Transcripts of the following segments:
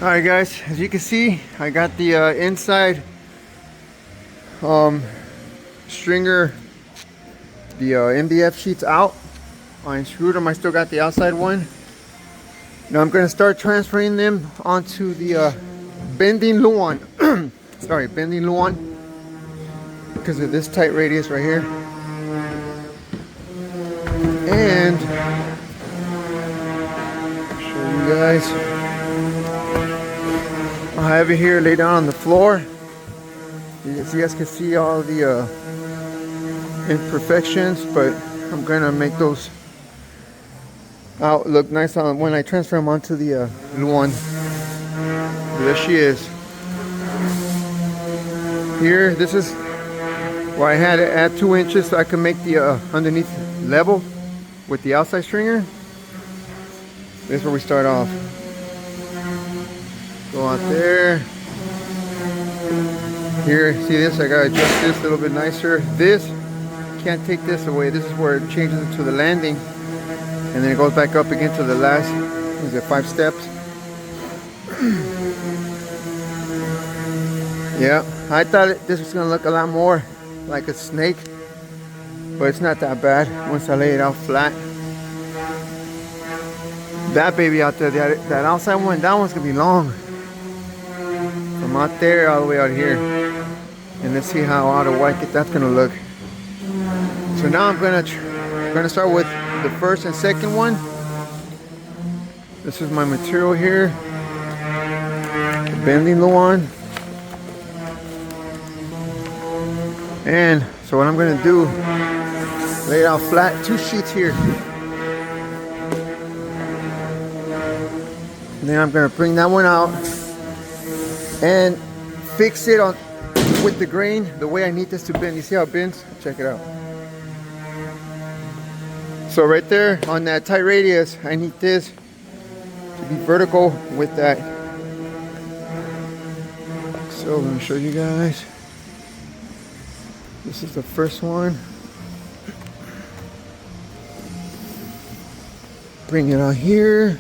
Alright guys, as you can see, I got the inside stringer, the MDF sheets out. I unscrewed them. I still got the outside one. Now I'm going to start transferring them onto the bending luan. Sorry, bending luan, because of this tight radius right here. And show you guys. I'll have it here lay down on the floor. You guys can see all the imperfections, but I'm gonna make those out look nice on when I transfer them onto the luan. There she is. Here, this is where I had to add 2 inches so I can make the underneath level with the outside stringer. This is where we start off. Go out there. Here, see this? I gotta adjust this a little bit nicer. This, can't take this away. This is where it changes into the landing. And then it goes back up again to the last, is it 5 steps? Yeah, I thought this was gonna look a lot more like a snake, but it's not that bad once I lay it out flat. That baby out there, that outside one, that one's gonna be long. From out there all the way out here. And let's see how out of whack that's gonna look. So now I'm gonna start with the first and second one. This is my material here. The bending luan. And so what I'm gonna do, lay it out flat, 2 sheets here. And then I'm gonna bring that one out and fix it on with the grain the way I need this to bend. You see how it bends? Check it out. So right there on that tight radius, I need this to be vertical with that. So let me show you guys. This is the first one. Bring it out here.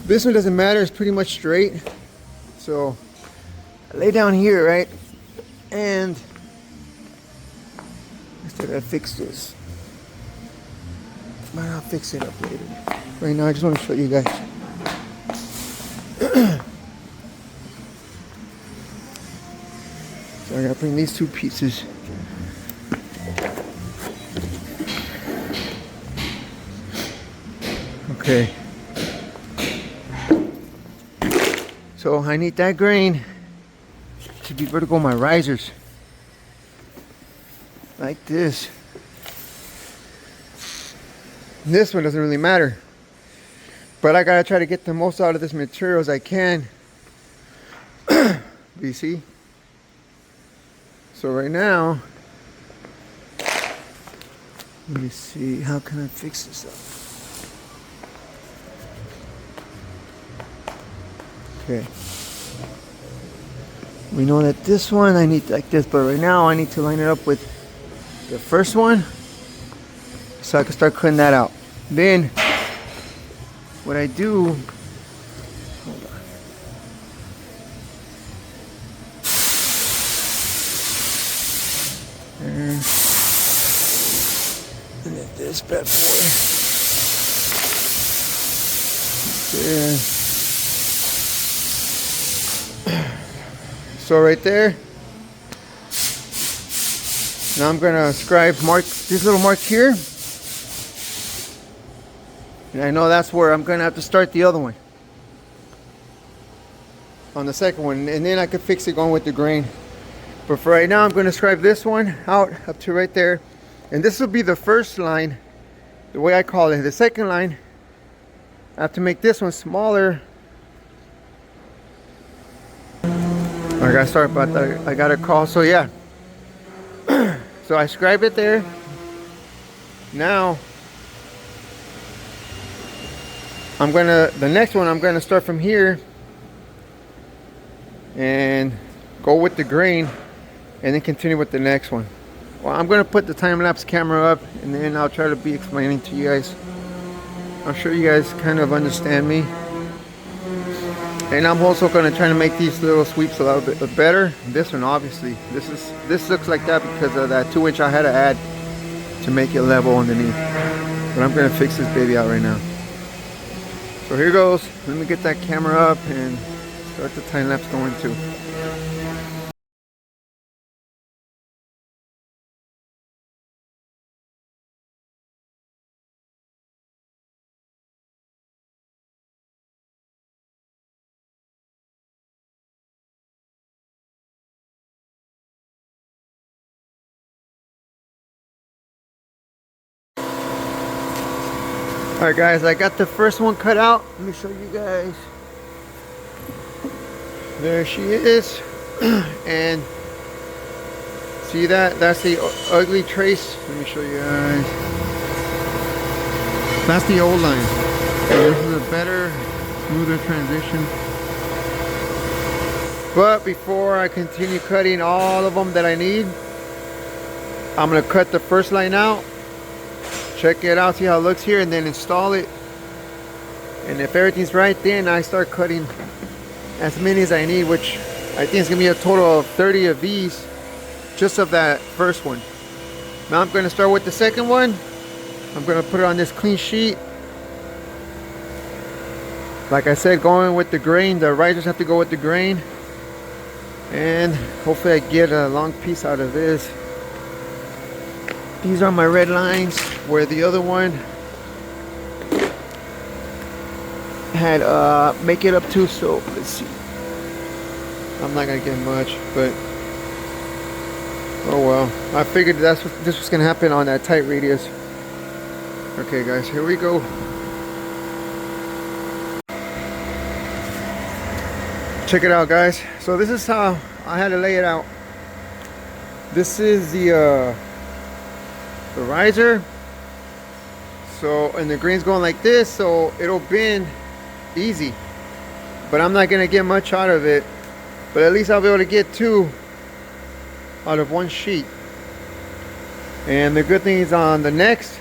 This one doesn't matter, it's pretty much straight. So I lay down here, right? And I still gotta fix this. But I'll fix it up later. Right now I just want to show you guys. So I gotta bring these 2 pieces. Okay. So I need that grain to be vertical on my risers. Like this. This one doesn't really matter. But I gotta try to get the most out of this material as I can. Do you see? So right now, let me see, how can I fix this up? Okay. We know that this one I need like this, but right now I need to line it up with the first one so I can start cutting that out. Then what I do, hold on. There. And then this bad boy. There. So right there. Now I'm gonna mark this little mark here. And I know that's where I'm gonna have to start the other one. On the second one. And then I can fix it going with the grain. But for right now I'm gonna scribe this one out up to right there. And this will be the first line, the way I call it. The second line, I have to make this one smaller. I gotta start about that. I got a call. So yeah. So I scribe it there. Now the next one I'm gonna start from here and go with the grain and then continue with the next one. Well, I'm gonna put the time-lapse camera up and then I'll try to be explaining to you guys. I'm sure you guys kind of understand me. And I'm also going to try to make these little sweeps a little bit better. This one, obviously, this looks like that because of that 2-inch I had to add to make it level underneath. But I'm going to fix this baby out right now. So here goes. Let me get that camera up and start the time lapse going too. Alright guys, I got the first one cut out. Let me show you guys. There she is. And see that? That's the ugly trace. Let me show you guys. That's the old line. This is a better, smoother transition. But before I continue cutting all of them that I need, I'm going to cut the first line out. Check it out, see how it looks here, and then install it. And if everything's right, then I start cutting as many as I need, which I think is gonna be a total of 30 of these, just of that first one. Now I'm gonna start with the second one. I'm gonna put it on this clean sheet. Like I said, going with the grain, the risers have to go with the grain. And hopefully I get a long piece out of this. These are my red lines, where the other one had make it up to, so let's see. I'm not gonna get much, but oh well. I figured this was gonna happen on that tight radius. Okay guys, here we go. Check it out guys. So this is how I had to lay it out. This is the riser. So, and the grain's going like this, so it'll bend easy. But I'm not gonna get much out of it. But at least I'll be able to get 2 out of 1 sheet. And the good thing is on the next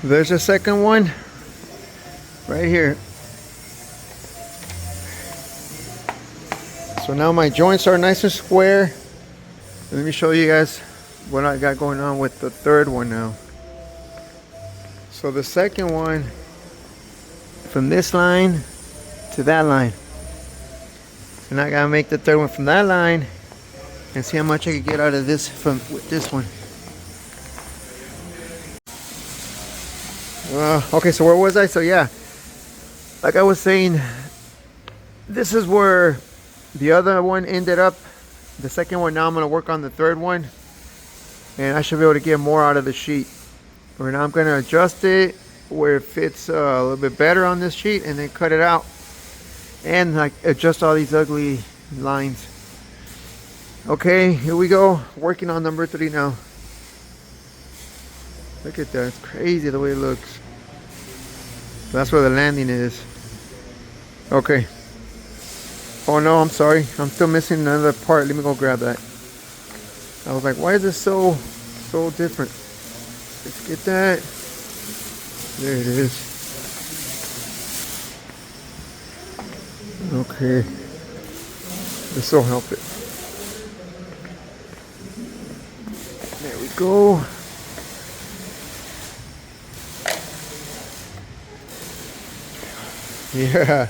there's a second one right here. So now my joints are nice and square. Let me show you guys what I got going on with the third one now. So the second one, from this line to that line. And I gotta make the third one from that line and see how much I can get out of this with this one. Okay, so where was I? So yeah, like I was saying, this is where the other one ended up. The second one, now I'm going to work on the third one. And I should be able to get more out of the sheet. Right now I'm going to adjust it where it fits a little bit better on this sheet, and then cut it out. And like adjust all these ugly lines. Okay, here we go. Working on number 3 now. Look at that, it's crazy the way it looks. That's where the landing is. Okay. Oh no, I'm sorry. I'm still missing another part. Let me go grab that. I was like, why is this so different? Let's get that. There it is. Okay. This will help it. There we go. Yeah.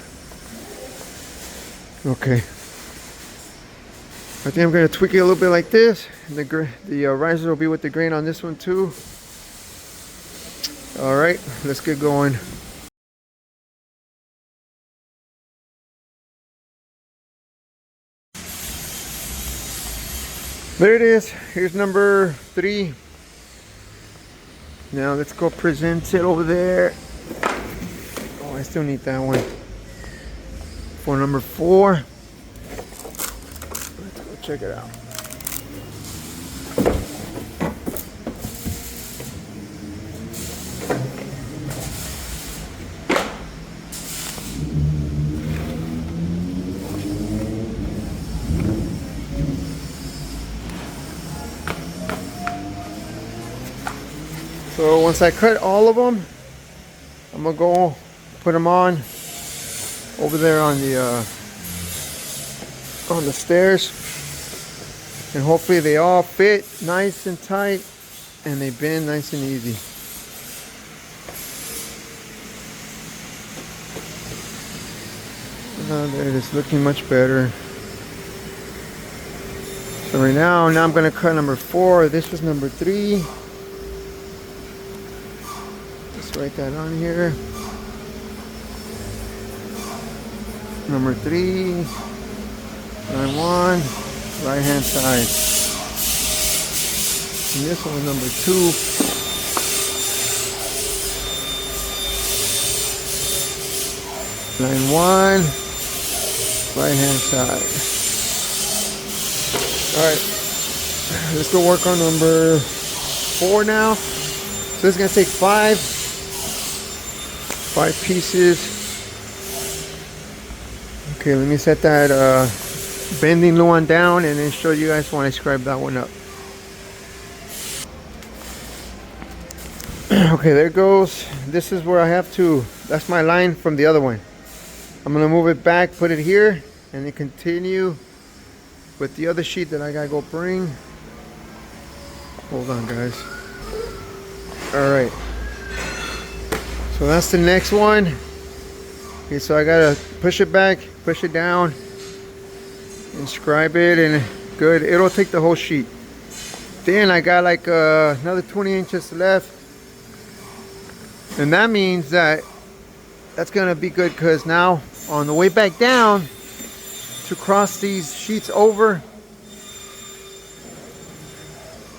Okay. I think I'm going to tweak it a little bit like this. And the riser will be with the grain on this one too. All right, let's get going. There it is. Here's number 3. Now let's go present it over there. I still need that one for number 4. Let's go check it out. So once I cut all of them, I'm gonna go put them on over there on the stairs, and hopefully they all fit nice and tight and they bend nice and easy. There it is, looking much better. So right now I'm gonna cut number 4. This was number 3. Let's write that on here. Number 3, line 1, right hand side. And this one, number 2. Line 1, right hand side. Alright, let's go work on number 4 now. So this is going to take 5 pieces. Okay, let me set that bending one down and then show you guys when I scribe that one up. Okay, there it goes. This is where I have to, that's my line from the other one. I'm gonna move it back, put it here, and then continue with the other sheet that I gotta go bring. Hold on, guys. Alright. So that's the next one. Okay, so I gotta push it back, push it down, and scribe it, and good. It'll take the whole sheet. Then I got like another 20 inches left. And that means that that's gonna be good, because now on the way back down to cross these sheets over,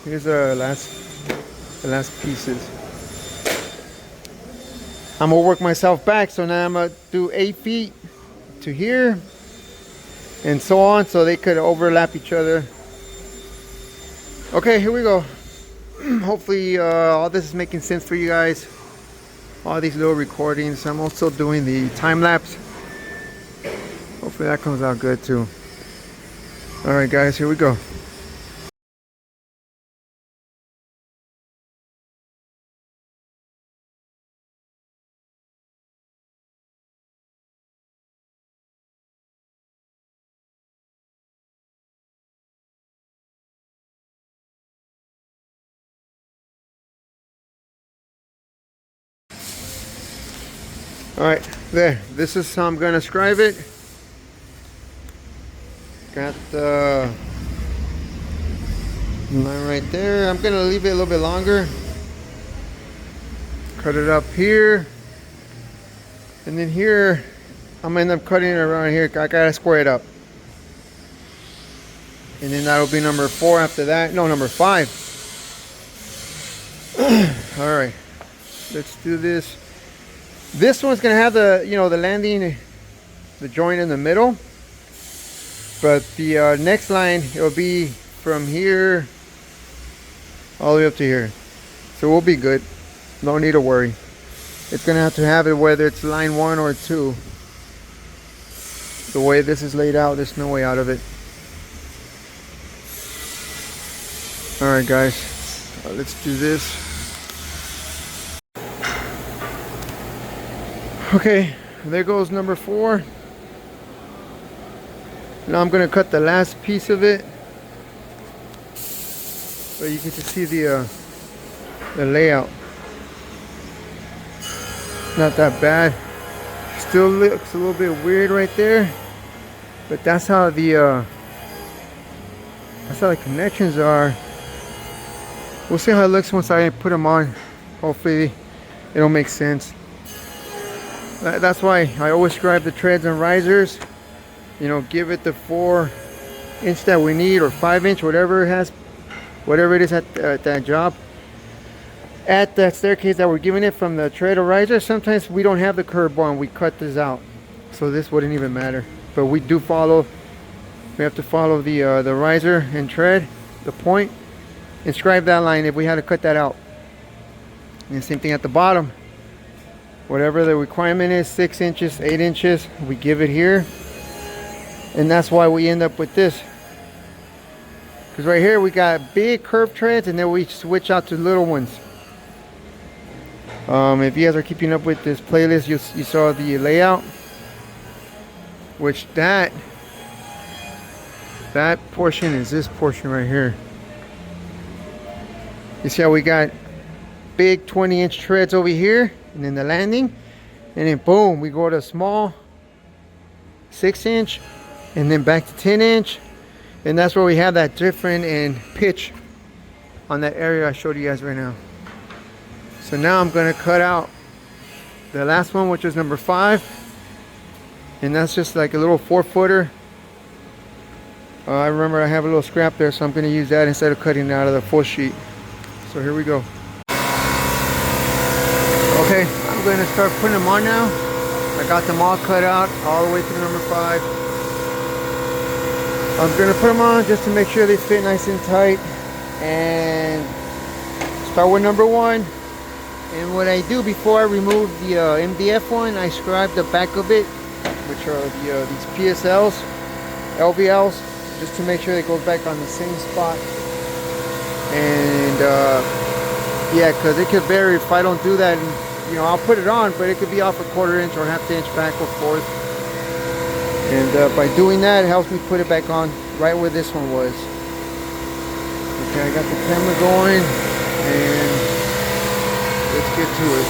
here's the last pieces. I'm gonna work myself back, so now I'm gonna do 8 feet to here and so on, so they could overlap each other. Okay, here we go. Hopefully all this is making sense for you guys. All these little recordings. I'm also doing the time lapse. Hopefully that comes out good too. Alright guys, here we go. Alright, there. This is how I'm going to scribe it. Got the line right there. I'm going to leave it a little bit longer. Cut it up here. And then here, I'm going to end up cutting it around here. I got to square it up. And then that'll be number 4 after that. No, number 5. Alright, let's do this. This one's gonna have the, the landing, the joint in the middle, but the next line, it'll be from here all the way up to here, so we'll be good. No need to worry. It's gonna have to have it whether it's line 1 or 2. The way this is laid out, there's no way out of it. All right, guys, let's do this. Okay, there goes number 4. Now I'm gonna cut the last piece of it, so you can just see the layout. Not that bad. Still looks a little bit weird right there, but that's how the connections are. We'll see how it looks once I put them on. Hopefully it'll make sense. That's why I always scribe the treads and risers. Give it the 4 inch that we need, or 5 inch, whatever it has, whatever it is at that job. At that staircase that we're giving it from the tread or riser, sometimes we don't have the curb bar and we cut this out, so this wouldn't even matter. But we do follow. We have to follow the riser and tread, the point, and scribe that line if we had to cut that out. And the same thing at the bottom. Whatever the requirement is, 6 inches, 8 inches, we give it here. And that's why we end up with this. Because right here we got big curved treads, and then we switch out to little ones. If you guys are keeping up with this playlist, you saw the layout, which that portion is this portion right here. You see how we got big 20-inch treads over here, and then the landing, and then boom, we go to small 6-inch, and then back to 10-inch, and that's where we have that difference in pitch on that area I showed you guys right now. So now I'm gonna cut out the last one, which is number 5, and that's just like a little 4-footer. I remember I have a little scrap there, so I'm gonna use that instead of cutting it out of the full sheet. So here we go. Okay, I'm gonna start putting them on now. I got them all cut out all the way through number 5. I'm gonna put them on just to make sure they fit nice and tight, and start with number 1. And what I do before I remove the MDF one, I scribe the back of it, which are these PSLs, LVLs, just to make sure it goes back on the same spot. And yeah, because it could vary if I don't do that. And, you know, I'll put it on, but it could be off a 1/4 inch or 1/2 inch back or forth. And by doing that, it helps me put it back on right where this one was. Okay, I got the camera going, and let's get to it.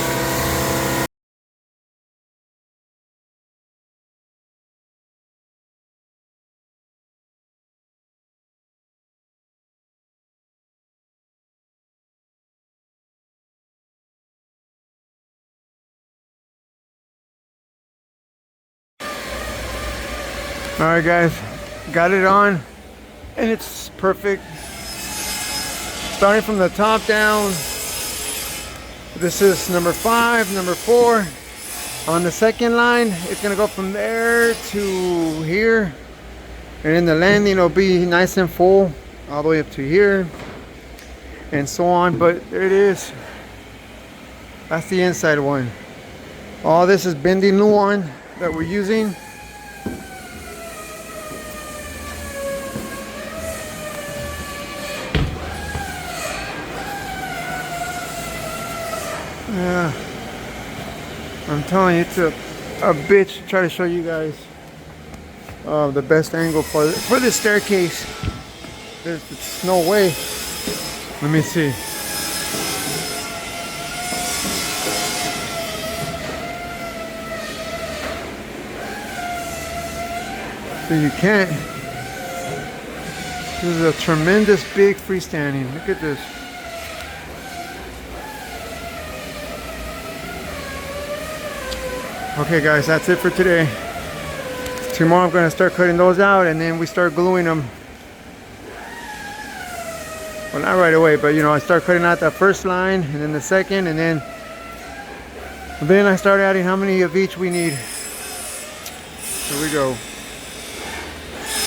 Alright guys, got it on, and it's perfect. Starting from the top down, this is number 5, number 4. On the second line, it's gonna go from there to here, and then the landing will be nice and full all the way up to here, and so on. But there it is. That's the inside one. All this is bending one that we're using. Yeah, I'm telling you, it's a bitch to try to show you guys the best angle for this staircase. There's no way. Let me see. So you can't. This is a tremendous big freestanding. Look at this. Okay guys, that's it for today. Tomorrow I'm going to start cutting those out, and then we start gluing them. Well, not right away, but you know, I start cutting out that first line, and then the second, and then I start adding how many of each we need. Here we go.